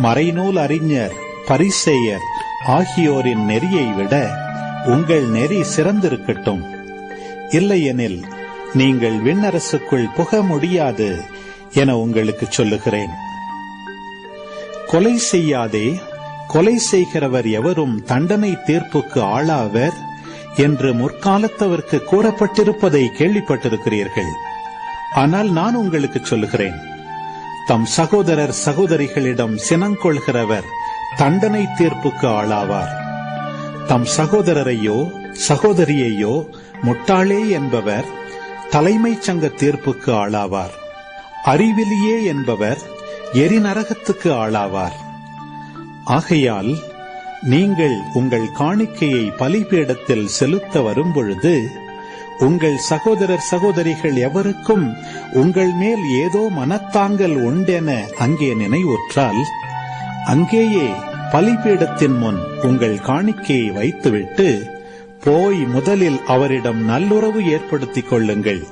மறைநூல் அறிஞர், பரிசேயர் ஆகியோரின் நெறியை விட உங்கள் நெறி சிறந்திருக்கட்டும். இல்லையெனில் நீங்கள் விண்ணரசுக்குள் புக முடியாது என உங்களுக்கு சொல்லுகிறேன். கொலை செய்யாதே, கொலை செய்கிறவர் எவரும் தண்டனை தீர்ப்புக்கு ஆளாவர் என்று முற்காலத்தவருக்கு கூறப்பட்டிருப்பதை கேள்விப்பட்டிருக்கிறீர்கள். ஆனால் நான் உங்களுக்கு சொல்லுகிறேன், தம் சகோதரர் சகோதரிகளிடம் சினங்கொள்கிறவர் தண்டனை தீர்ப்புக்கு ஆளாவார். தம் சகோதரரையோ சகோதரியையோ முட்டாளே என்பவர் தலைமைச் சங்க தீர்ப்புக்கு ஆளாவார். அறிவிலியே என்பவர் எரிநரகத்துக்கு ஆளாவார். ஆகையால் நீங்கள் உங்கள் காணிக்கையை பலிபீடத்தில் செலுத்த வரும்பொழுது உங்கள் சகோதரர் சகோதரிகள் எவருக்கும் உங்கள் மேல் ஏதோ மனத்தாங்கல் உண்டென அங்கே நினைவுற்றால், அங்கேயே பலிபீடத்தின் முன் உங்கள் காணிக்கையை வைத்துவிட்டு போய் முதலில் அவரிடம் நல்லுறவு ஏற்படுத்திக் கொள்ளுங்கள்.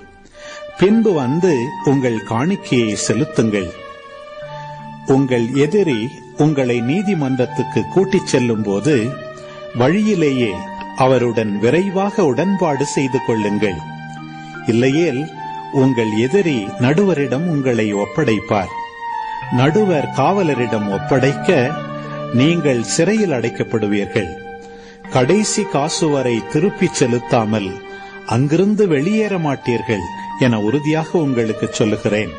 பின்பு வந்து உங்கள் காணிக்கையை செலுத்துங்கள். உங்கள் எதிரி உங்களை நீதிமன்றத்துக்கு கூட்டிச் செல்லும் போது வழியிலேயே அவருடன் விரைவாக உடன்பாடு செய்து கொள்ளுங்கள். இல்லையேல் உங்கள் எதிரி நடுவரிடம் உங்களை ஒப்படைப்பார். நடுவர் காவலரிடம் ஒப்படைக்க நீங்கள் சிறையில் அடைக்கப்படுவீர்கள். கடைசி காசு வரை திருப்பிச் செலுத்தாமல் அங்கிருந்து வெளியேற மாட்டீர்கள் என உறுதியாக உங்களுக்கு சொல்லுகிறேன்.